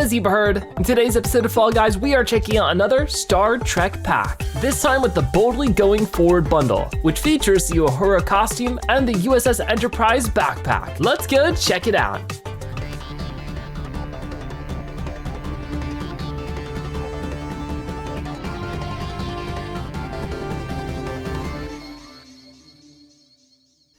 as you've heard, in today's episode of Fall Guys, we are checking out another Star Trek pack. This time with the Boldly Going Forward bundle, which features the Uhura costume and the USS Enterprise backpack. Let's go check it out.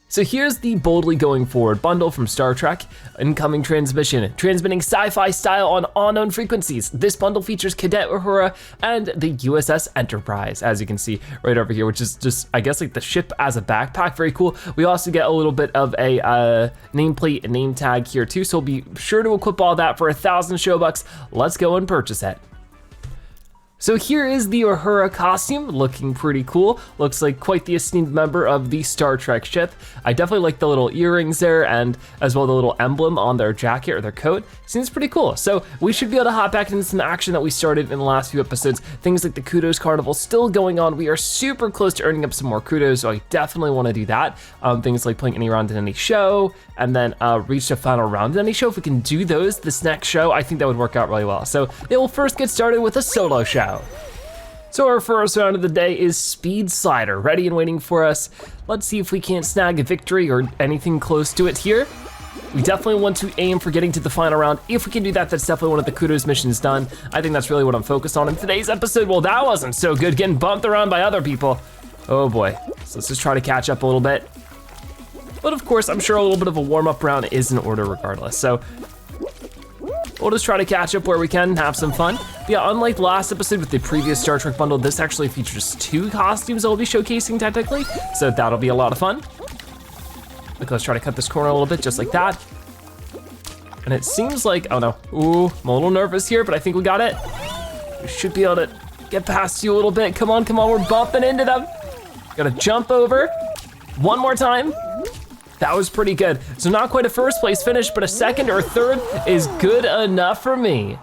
So here's the Boldly Going Forward bundle from Star Trek. Incoming transmission, transmitting sci-fi style on unknown frequencies. This bundle features Cadet Uhura and the USS Enterprise, as you can see right over here, which is just, I guess, like the ship as a backpack, very cool. We also get a little bit of a nameplate and name tag here too, so be sure to equip all that for 1,000 Showbucks. Let's go and purchase it. So here is the Uhura costume, looking pretty cool. Looks like quite the esteemed member of the Star Trek ship. I definitely like the little earrings there, and as well the little emblem on their jacket or their coat. Seems pretty cool. So we should be able to hop back into some action that we started in the last few episodes. Things like the kudos carnival still going on. We are super close to earning up some more kudos, so I definitely wanna do that. Things like playing any round in any show, and then reach the final round in any show. If we can do those this next show, I think that would work out really well. So it will first get started with a solo show. So our first round of the day is Speed Slider, ready and waiting for us. Let's see if we can't snag a victory or anything close to it here. We definitely want to aim for getting to the final round. If we can do that, that's definitely one of the kudos missions done. I think that's really what I'm focused on in today's episode. Well, that wasn't so good, getting bumped around by other people. Oh boy, so let's just try to catch up a little bit. But of course, I'm sure a little bit of a warm-up round is in order regardless. So we'll just try to catch up where we can and have some fun. Yeah, unlike last episode with the previous Star Trek bundle, this actually features 2 costumes that we'll be showcasing technically, so that'll be a lot of fun. Like, let's try to cut this corner a little bit, just like that. And it seems like, oh no, ooh, I'm a little nervous here, but I think we got it. We should be able to get past you a little bit. Come on, we're bumping into them. Gotta jump over, one more time. That was pretty good. So not quite a first place finish, but a second or third is good enough for me.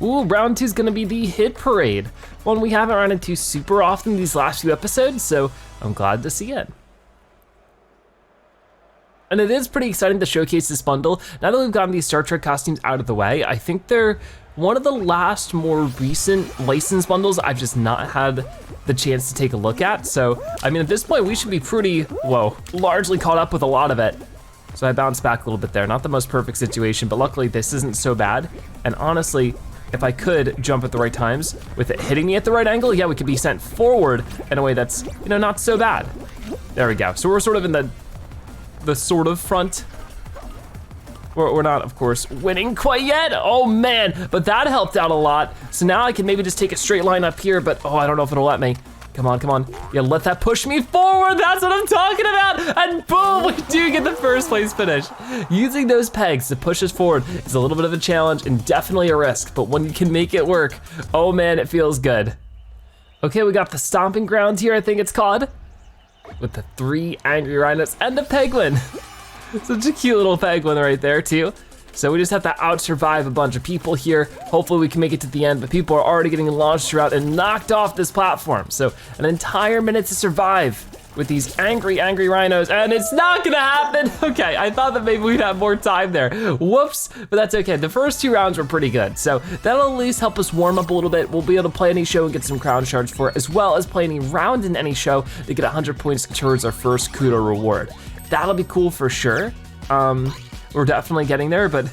Ooh, round 2 is gonna be the hit parade. One we haven't run into super often these last few episodes, so I'm glad to see it. And it is pretty exciting to showcase this bundle. Now that we've gotten these Star Trek costumes out of the way, I think they're one of the last more recent licensed bundles I've just not had the chance to take a look at. So, I mean, at this point, we should be pretty, largely caught up with a lot of it. So I bounced back a little bit there. Not the most perfect situation, but luckily this isn't so bad. And honestly, if I could jump at the right times, with it hitting me at the right angle, yeah, we could be sent forward in a way that's, not so bad. There we go. So we're sort of in the sort of front. We're not, of course, winning quite yet. Oh man, but that helped out a lot. So now I can maybe just take a straight line up here, but I don't know if it'll let me. Come on. Yeah, let that push me forward. That's what I'm talking about. And boom, we do get the first place finish. Using those pegs to push us forward is a little bit of a challenge and definitely a risk, but when you can make it work, oh man, it feels good. Okay, we got the stomping ground here, I think it's called, with the 3 angry rhinos and the penguin. Such a cute little penguin right there too. So we just have to out-survive a bunch of people here. Hopefully we can make it to the end, but people are already getting launched throughout and knocked off this platform. So an entire minute to survive with these angry rhinos, and it's not gonna happen. Okay, I thought that maybe we'd have more time there. Whoops, but that's okay. The first 2 rounds were pretty good. So that'll at least help us warm up a little bit. We'll be able to play any show and get some crown shards for it, as well as play any round in any show to get 100 points towards our first kudo reward. That'll be cool for sure. We're definitely getting there, but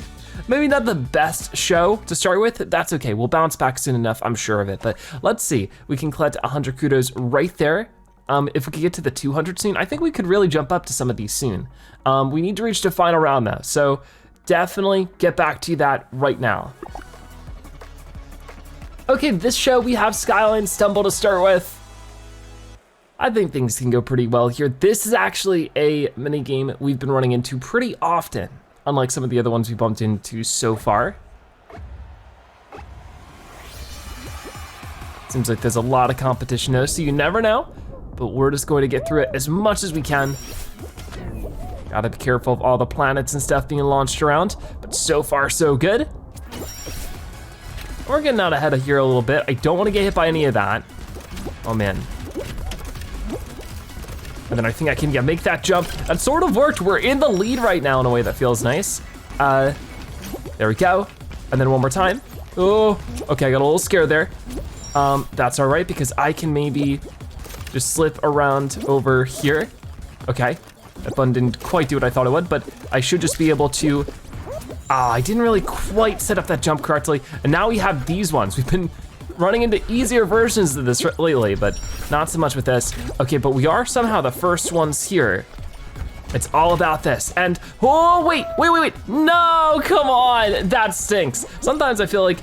maybe not the best show to start with. That's okay, we'll bounce back soon enough, I'm sure of it. But let's see, we can collect 100 kudos right there. If we could get to the 200 soon, I think we could really jump up to some of these soon. We need to reach the final round though, so definitely get back to that right now. Okay, this show we have Skyline Stumble to start with. I think things can go pretty well here. This is actually a mini game we've been running into pretty often, unlike some of the other ones we bumped into so far. Seems like there's a lot of competition though, so you never know, but we're just going to get through it as much as we can. Gotta be careful of all the planets and stuff being launched around, but so far so good. We're getting out ahead of here a little bit. I don't want to get hit by any of that. Oh man. And then I think I can make that jump. That sort of worked. We're in the lead right now in a way that feels nice. There we go. And then one more time. Oh, okay, I got a little scared there. That's all right because I can maybe just slip around over here. Okay, that button didn't quite do what I thought it would, but I should just be able to, I didn't really quite set up that jump correctly. And now we have these ones. We've been running into easier versions of this lately, but not so much with this. Okay, but we are somehow the first ones here. It's all about this. And, oh, wait. No, come on, that stinks. Sometimes I feel like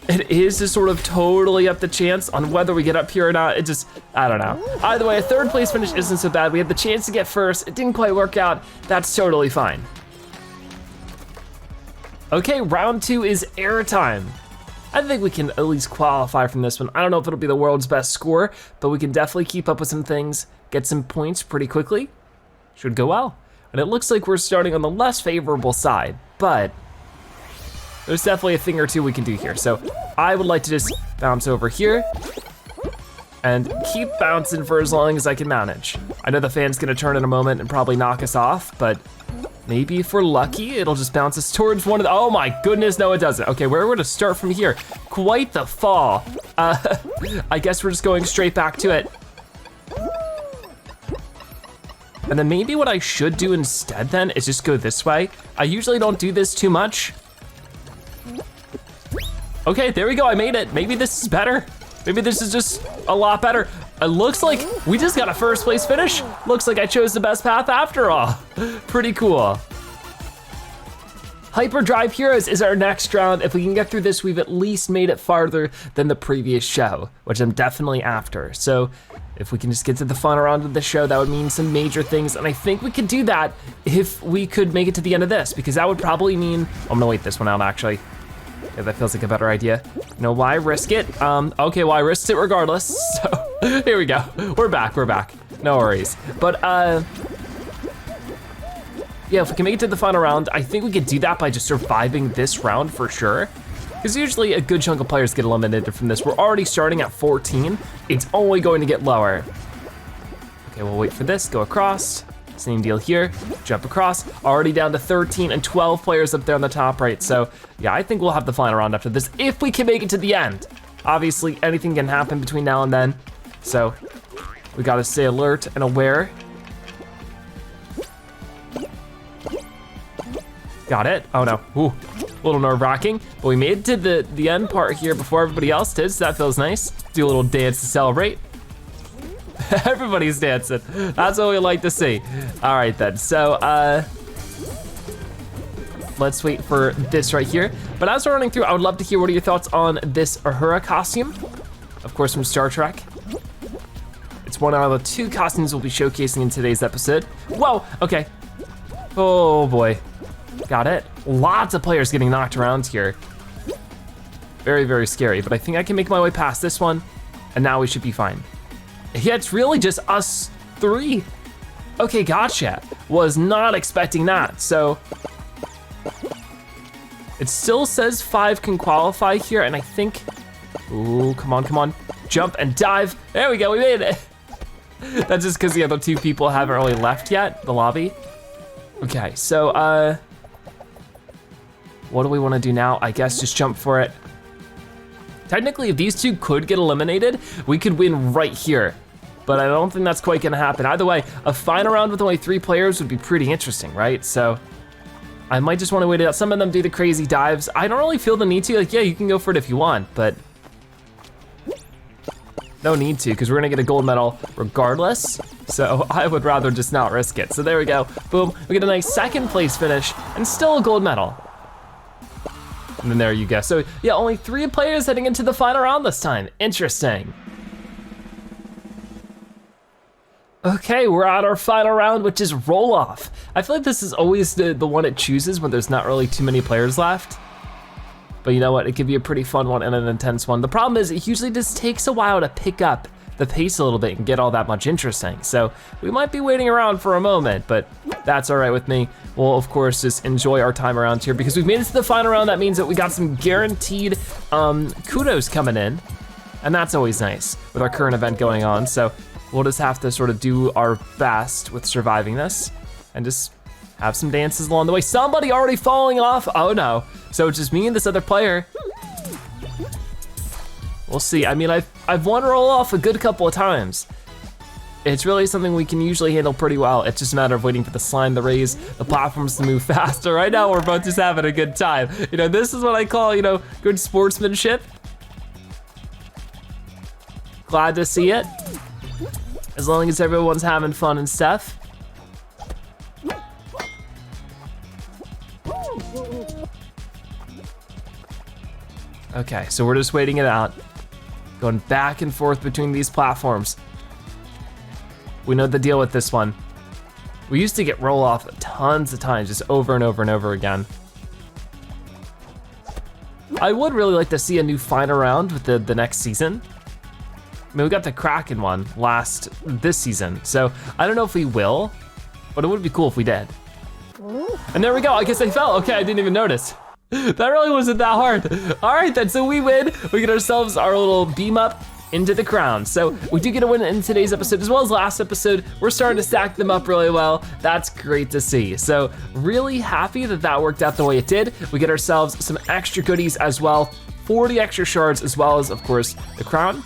it is just sort of totally up to chance on whether we get up here or not. It just, I don't know. Either way, a third place finish isn't so bad. We had the chance to get first. It didn't quite work out. That's totally fine. Okay, round 2 is airtime. I think we can at least qualify from this one. I don't know if it'll be the world's best score, but we can definitely keep up with some things, get some points pretty quickly. Should go well. And it looks like we're starting on the less favorable side, but there's definitely a thing or two we can do here. So I would like to just bounce over here and keep bouncing for as long as I can manage. I know the fan's gonna turn in a moment and probably knock us off, but maybe if we're lucky, it'll just bounce us towards one of the, oh my goodness, no it doesn't. Okay, where we're gonna start from here. Quite the fall. I guess we're just going straight back to it. And then maybe what I should do instead then is just go this way. I usually don't do this too much. Okay, there we go, I made it. Maybe this is better. Maybe this is just a lot better. It looks like we just got a first place finish. Looks like I chose the best path after all. Pretty cool. Hyperdrive Heroes is our next round. If we can get through this, we've at least made it farther than the previous show, which I'm definitely after. So if we can just get to the final round of the show, that would mean some major things. And I think we could do that if we could make it to the end of this, because that would probably mean, I'm gonna wait this one out actually. Yeah, that feels like a better idea. You know, why risk it? Okay, well I risked it regardless. So here we go, we're back. No worries. But yeah, if we can make it to the final round, I think we could do that by just surviving this round for sure. Because usually a good chunk of players get eliminated from this. We're already starting at 14. It's only going to get lower. Okay, we'll wait for this, go across. Same deal here, jump across. Already down to 13 and 12 players up there on the top right. So yeah, I think we'll have the final round after this if we can make it to the end. Obviously, anything can happen between now and then. So we gotta stay alert and aware. Got it, oh no, ooh, a little nerve-wracking. But we made it to the end part here before everybody else did, so that feels nice. Do a little dance to celebrate. Everybody's dancing, that's what we like to see. All right then, so let's wait for this right here. But as we're running through, I would love to hear what are your thoughts on this Uhura costume, of course from Star Trek. It's one out of the 2 costumes we'll be showcasing in today's episode. Whoa, okay. Oh boy, got it. Lots of players getting knocked around here. Very, very scary, but I think I can make my way past this one, and now we should be fine. Yeah, it's really just us 3. Okay, gotcha. Was not expecting that, so. It still says 5 can qualify here, and I think, ooh, come on. Jump and dive. There we go, we made it. That's just because the other 2 people haven't really left yet, the lobby. Okay, so what do we wanna do now? I guess just jump for it. Technically, if these 2 could get eliminated, we could win right here. But I don't think that's quite gonna happen. Either way, a final round with only 3 players would be pretty interesting, right? So I might just wanna wait it out. Some of them do the crazy dives. I don't really feel the need to, like, yeah, you can go for it if you want, but no need to, because we're gonna get a gold medal regardless. So I would rather just not risk it. So there we go, boom. We get a nice 2nd place finish and still a gold medal. And then there you go. So yeah, only 3 players heading into the final round this time. Interesting. Okay, we're at our final round, which is roll off. I feel like this is always the one it chooses when there's not really too many players left. But you know what, it could be a pretty fun one and an intense one. The problem is it usually just takes a while to pick up the pace a little bit and get all that much interesting. So we might be waiting around for a moment, but that's all right with me. We'll of course just enjoy our time around here because we've made it to the final round. That means that we got some guaranteed kudos coming in, and that's always nice with our current event going on. So we'll just have to sort of do our best with surviving this and just Have some dances along the way. Somebody already falling off, oh no. So it's just me and this other player. We'll see, I mean, I've won roll off a good couple of times. It's really something we can usually handle pretty well. It's just a matter of waiting for the slime to raise, the platforms to move faster. Right now, we're both just having a good time. You know, this is what I call, you know, good sportsmanship. Glad to see it. As long as everyone's having fun and stuff. Okay, so we're just waiting it out. Going back and forth between these platforms. We know the deal with this one. We used to get roll off tons of times, just over and over and over again. I would really like to see a new final round with the next season. I mean, we got the Kraken one this season, so I don't know if we will, but it would be cool if we did. And there we go, I guess I fell. Okay, I didn't even notice. That really wasn't that hard. All right then, so we win. We get ourselves our little beam up into the crown. So we do get a win in today's episode as well as last episode. We're starting to stack them up really well. That's great to see. So really happy that that worked out the way it did. We get ourselves some extra goodies as well, 40 extra shards as well as, of course, the crown.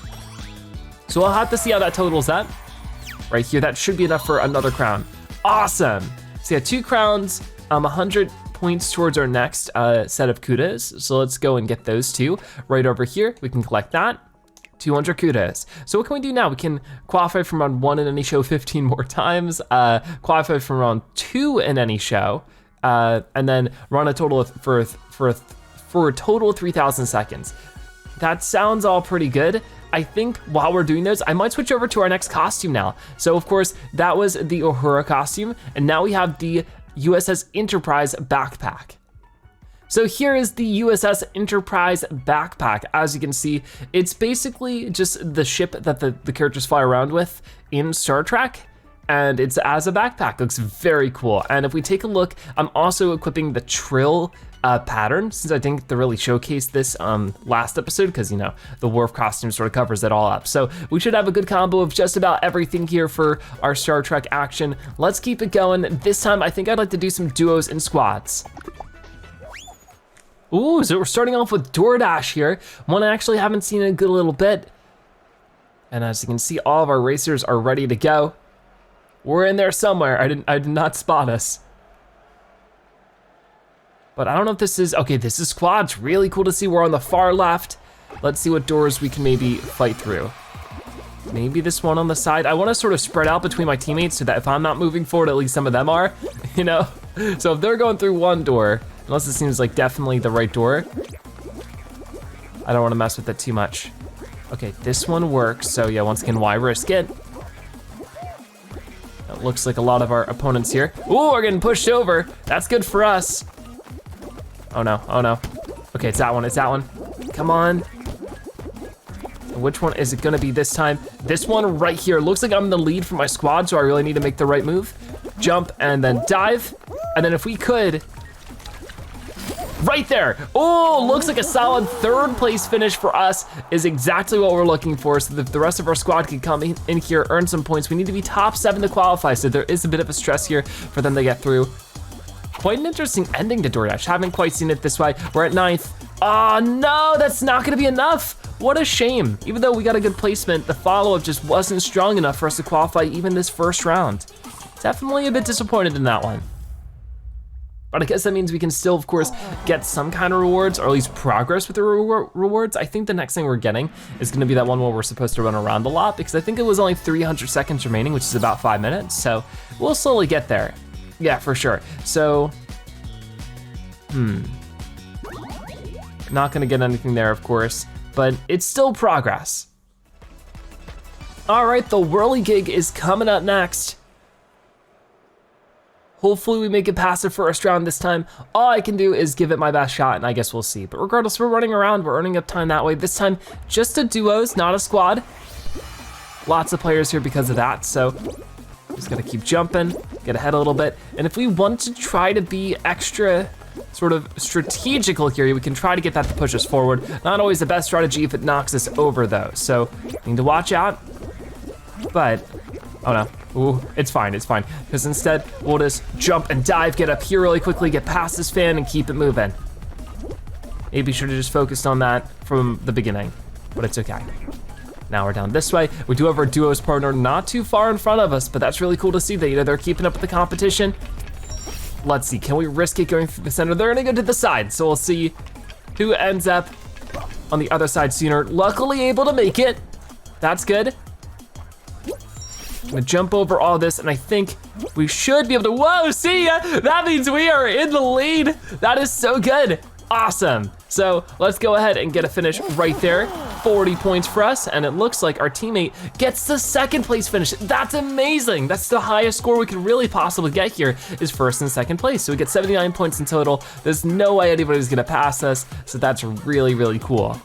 So we'll have to see how that totals up. Right here, that should be enough for another crown. Awesome. So yeah, 2 crowns, 100 points towards our next set of kudos. So let's go and get those 2. Right over here, we can collect that. 200 kudos. So what can we do now? We can qualify from round 1 in any show 15 more times, qualify from round 2 in any show, and then run a total of, for a total of 3,000 seconds. That sounds all pretty good. I think while we're doing those, I might switch over to our next costume now. So of course, that was the Uhura costume, and now we have the USS Enterprise backpack. So here is the USS Enterprise backpack. As you can see, it's basically just the ship that the characters fly around with in Star Trek, and it's as a backpack. Looks very cool. And if we take a look, I'm also equipping the Trill pattern, since I think they really showcased this last episode, because you know, the Worf costume sort of covers it all up. So we should have a good combo of just about everything here for our Star Trek action. Let's keep it going. This time, I think I'd like to do some duos and squads. Ooh, so we're starting off with DoorDash here. One I actually haven't seen in a good little bit. And as you can see, all of our racers are ready to go. We're in there somewhere. I did not spot us. But I don't know if this is, okay, this is squads. Really cool to see. We're on the far left. Let's see what doors we can maybe fight through. Maybe this one on the side. I want to sort of spread out between my teammates so that if I'm not moving forward, at least some of them are, you know? So if they're going through one door, unless it seems like definitely the right door, I don't want to mess with it too much. Okay, this one works. So yeah, once again, why risk it? It looks like a lot of our opponents here. Ooh, we're getting pushed over. That's good for us. Oh no, oh no. Okay, it's that one, it's that one. Come on. Which one is it gonna be this time? This one right here. Looks like I'm in the lead for my squad, so I really need to make the right move. Jump and then dive. And then if we could, right there. Oh, looks like a solid 3rd place finish for us is exactly what we're looking for, so that the rest of our squad can come in here, earn some points. We need to be top 7 to qualify, so there is a bit of a stress here for them to get through. Quite an interesting ending to DoorDash. Haven't quite seen it this way. We're at 9th. Oh no, that's not gonna be enough. What a shame. Even though we got a good placement, the follow-up just wasn't strong enough for us to qualify even this first round. Definitely a bit disappointed in that one. But I guess that means we can still, of course, get some kind of rewards, or at least progress with the rewards. I think the next thing we're getting is gonna be that one where we're supposed to run around a lot, because I think it was only 300 seconds remaining, which is about 5 minutes, so we'll slowly get there. Yeah, for sure. So, not gonna get anything there, of course, but it's still progress. All right, the whirligig is coming up next. Hopefully we make it past the first round this time. All I can do is give it my best shot, and I guess we'll see. But regardless, we're running around, we're earning up time that way. This time, just a duos, not a squad. Lots of players here because of that, so just gotta keep jumping, get ahead a little bit. And if we want to try to be extra sort of strategical here, we can try to get that to push us forward. Not always the best strategy if it knocks us over though. So need to watch out, but, oh no. Ooh, it's fine, because instead we'll just jump and dive, get up here really quickly, get past this fan and keep it moving. Maybe should have just focused on that from the beginning, but it's okay. Now we're down this way. We do have our duos partner not too far in front of us, but that's really cool to see that they're keeping up with the competition. Let's see, can we risk it going through the center? They're gonna go to the side, so we'll see who ends up on the other side sooner. Luckily able to make it. That's good. I'm gonna jump over all this, and I think we should be able to, whoa, see ya? That means we are in the lead. That is so good, awesome. So let's go ahead and get a finish right there. 40 points for us, and it looks like our teammate gets the second place finish. That's amazing. That's the highest score we could really possibly get here, is first and second place. So we get 79 points in total. There's no way anybody's gonna pass us, so that's really, really cool.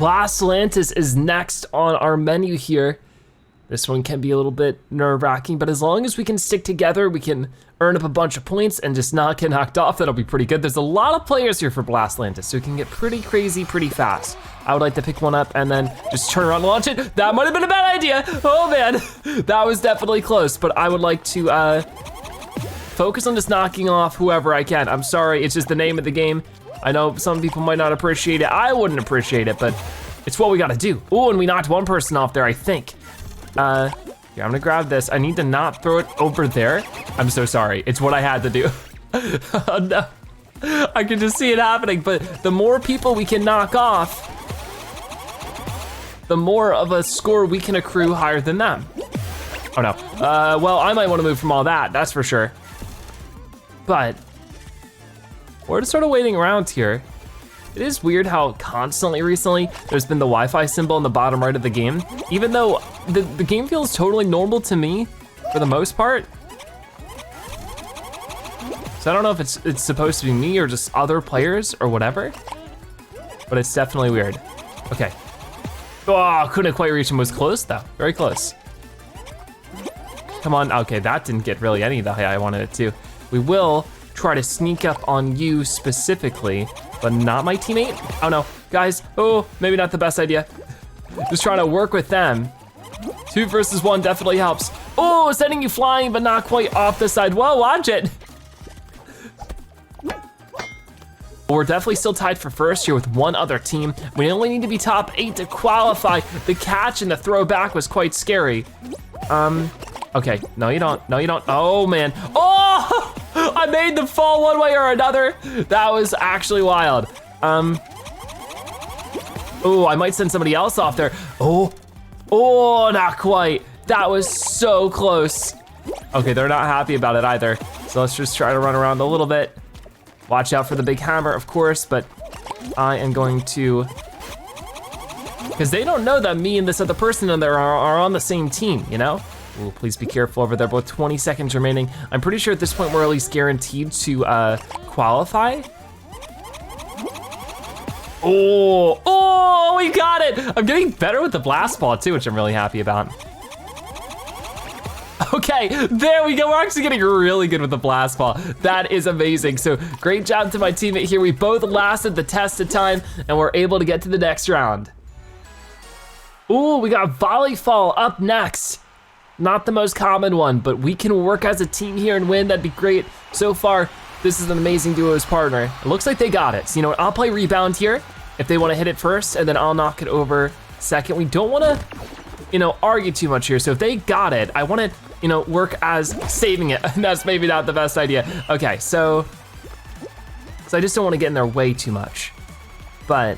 Atlantis is next on our menu here. This one can be a little bit nerve-wracking, but as long as we can stick together, we can earn up a bunch of points and just not get knocked off, that'll be pretty good. There's a lot of players here for Atlantis, so it can get pretty crazy pretty fast. I would like to pick one up and then just turn around and launch it. That might have been a bad idea. Oh man, that was definitely close, but I would like to focus on just knocking off whoever I can. I'm sorry, it's just the name of the game. I know some people might not appreciate it. I wouldn't appreciate it, but it's what we gotta do. Oh, and we knocked one person off there, I think. Here, I'm gonna grab this. I need to not throw it over there. I'm so sorry, it's what I had to do. Oh no, I can just see it happening, but the more people we can knock off, the more of a score we can accrue higher than them. Oh no, well, I might wanna move from all that, that's for sure. But we're just sort of waiting around here. It is weird how constantly recently there's been the Wi-Fi symbol in the bottom right of the game, even though the game feels totally normal to me for the most part. So I don't know if it's supposed to be me or just other players or whatever, but it's definitely weird. Okay. Oh, couldn't quite reach him, was close though, very close. Come on, okay, that didn't get really any the way I wanted it to. We will try to sneak up on you specifically, but not my teammate. Oh no, guys, oh, maybe not the best idea. Just trying to work with them. 2 versus 1 definitely helps. Oh, sending you flying, but not quite off the side. Whoa, watch it. We're definitely still tied for first here with one other team. We only need to be top 8 to qualify. The catch and the throw back was quite scary. Okay, no you don't, no you don't. Oh man, oh! I made them fall one way or another. That was actually wild. Oh, I might send somebody else off there. Oh, not quite. That was so close. Okay, they're not happy about it either. So let's just try to run around a little bit. Watch out for the big hammer, of course, but I am going to, because they don't know that me and this other person in there are on the same team, you know? Ooh, please be careful over there, both 20 seconds remaining. I'm pretty sure at this point we're at least guaranteed to qualify. Oh, we got it! I'm getting better with the blast ball too, which I'm really happy about. Okay, there we go. We're actually getting really good with the blast ball. That is amazing. So great job to my teammate here. We both lasted the test of time and we're able to get to the next round. Ooh, we got volley fall up next. Not the most common one, but we can work as a team here and win. That'd be great. So far, this is an amazing duos partner. It looks like they got it. So you know what, I'll play rebound here if they wanna hit it first, and then I'll knock it over second. We don't wanna, you know, argue too much here. So if they got it, I wanna, you know, work as saving it. That's maybe not the best idea. Okay, so I just don't wanna get in their way too much, but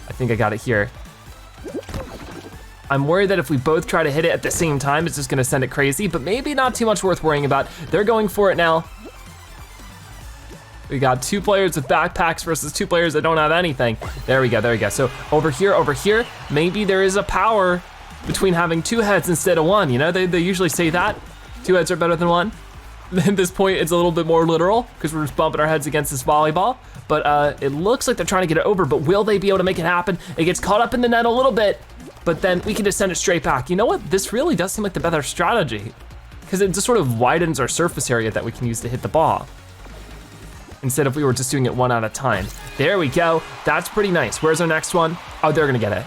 I think I got it here. I'm worried that if we both try to hit it at the same time, it's just gonna send it crazy, but maybe not too much worth worrying about. They're going for it now. We got 2 players with backpacks versus 2 players that don't have anything. There we go, there we go. So over here, maybe there is a power between having 2 heads instead of 1, you know? They usually say that, 2 heads are better than 1. At this point, it's a little bit more literal because we're just bumping our heads against this volleyball, but it looks like they're trying to get it over, but will they be able to make it happen? It gets caught up in the net a little bit, but then we can just send it straight back. You know what? This really does seem like the better strategy because it just sort of widens our surface area that we can use to hit the ball instead of we were just doing it one at a time. There we go. That's pretty nice. Where's our next one? Oh, they're gonna get it.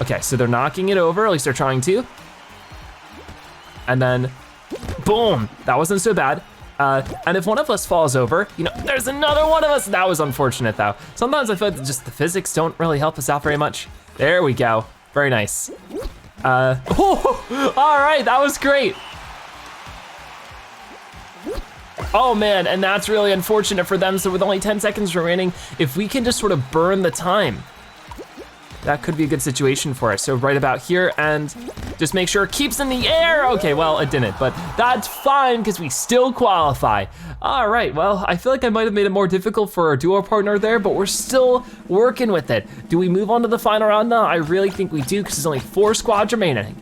Okay, so they're knocking it over, at least they're trying to. And then, boom, that wasn't so bad. And if one of us falls over, you know, there's another one of us. That was unfortunate though. Sometimes I feel like just the physics don't really help us out very much. There we go, very nice. Oh, all right, that was great. Oh man, and that's really unfortunate for them. So with only 10 seconds remaining, if we can just sort of burn the time, that could be a good situation for us. So right about here, and just make sure it keeps in the air. Okay, well, it didn't, but that's fine because we still qualify. All right, well, I feel like I might have made it more difficult for our duo partner there, but we're still working with it. Do we move on to the final round now? I really think we do because there's only 4 squads remaining.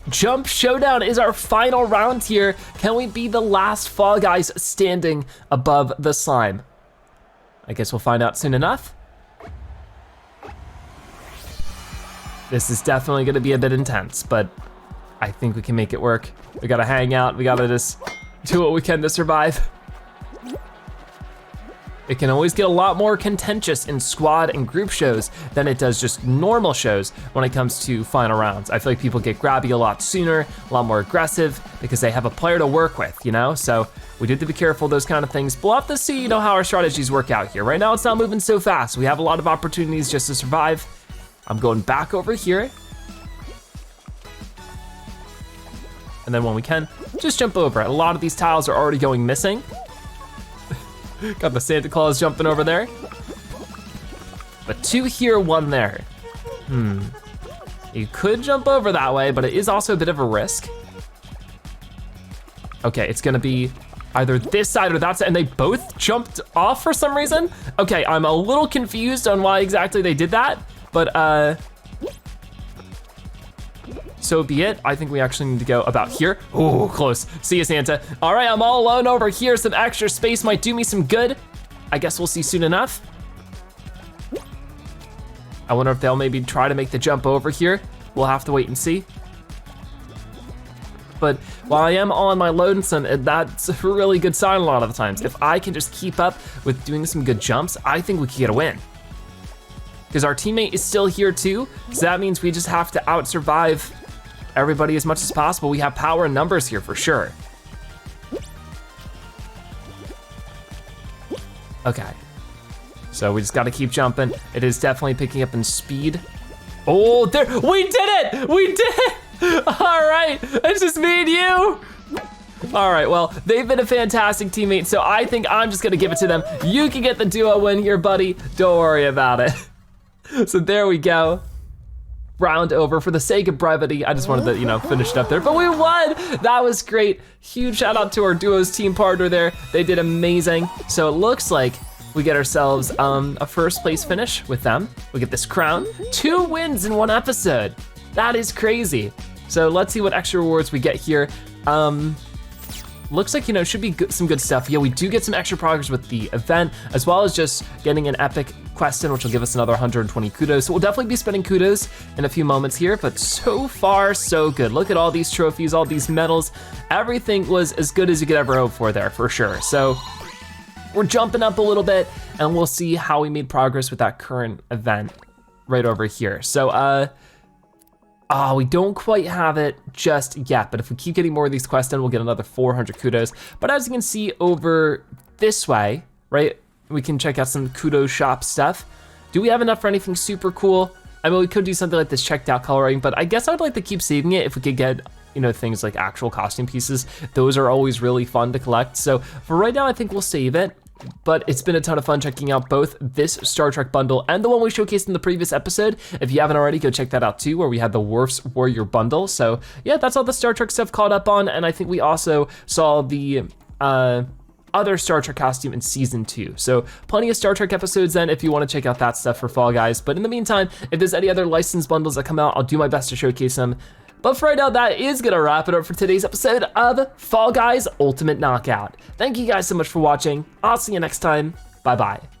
Jump Showdown is our final round here. Can we be the last Fall Guys standing above the slime? I guess we'll find out soon enough. This is definitely gonna be a bit intense, but I think we can make it work. We gotta hang out, we gotta just do what we can to survive. It can always get a lot more contentious in squad and group shows than it does just normal shows when it comes to final rounds. I feel like people get grabby a lot sooner, a lot more aggressive, because they have a player to work with, you know? So we do have to be careful of those kind of things. But we'll have to see, you know, how our strategies work out here. Right now it's not moving so fast. We have a lot of opportunities just to survive. I'm going back over here. And then when we can, just jump over it. A lot of these tiles are already going missing. Got the Santa Claus jumping over there. But 2 here, 1 there. You could jump over that way, but it is also a bit of a risk. Okay, it's gonna be either this side or that side, and they both jumped off for some reason. Okay, I'm a little confused on why exactly they did that, but so be it. I think we actually need to go about here. Oh, close. See you, Santa. All right, I'm all alone over here. Some extra space might do me some good. I guess we'll see soon enough. I wonder if they'll maybe try to make the jump over here. We'll have to wait and see. But while I am on my lonesome, that's a really good sign a lot of the times. If I can just keep up with doing some good jumps, I think we could get a win. Because our teammate is still here too, so that means we just have to out-survive everybody as much as possible. We have power in numbers here for sure. Okay, so we just gotta keep jumping. It is definitely picking up in speed. Oh, there, we did it! We did it! All right, it's just me and you. All right, well, they've been a fantastic teammate, so I think I'm just gonna give it to them. You can get the duo win here, buddy. Don't worry about it. So there we go. Round over. For the sake of brevity, I just wanted to, you know, finish it up there, but we won. That was great. Huge shout out to our duo's team partner there. They did amazing. So it looks like we get ourselves a first place finish with them. We get this crown, 2 wins in 1 episode. That is crazy. So let's see what extra rewards we get here. Looks like, you know, should be good, some good stuff. Yeah, we do get some extra progress with the event, as well as just getting an epic quest in, which will give us another 120 kudos. So we'll definitely be spending kudos in a few moments here, but so far, so good. Look at all these trophies, all these medals. Everything was as good as you could ever hope for there, for sure. So we're jumping up a little bit, and we'll see how we made progress with that current event right over here. So, we don't quite have it just yet, but if we keep getting more of these quests done, we'll get another 400 kudos. But as you can see over this way, right, we can check out some kudos shop stuff. Do we have enough for anything super cool? I mean, we could do something like this checked out coloring, but I guess I'd like to keep saving it if we could get, you know, things like actual costume pieces. Those are always really fun to collect. So for right now, I think we'll save it. But it's been a ton of fun checking out both this Star Trek bundle and the one we showcased in the previous episode. If you haven't already, go check that out too, where we had the Worf's Warrior bundle. So yeah, that's all the Star Trek stuff caught up on. And I think we also saw the other Star Trek costume in season 2. So plenty of Star Trek episodes then if you want to check out that stuff for Fall Guys. But in the meantime, if there's any other licensed bundles that come out, I'll do my best to showcase them. But for right now, that is gonna wrap it up for today's episode of Fall Guys Ultimate Knockout. Thank you guys so much for watching. I'll see you next time. Bye-bye.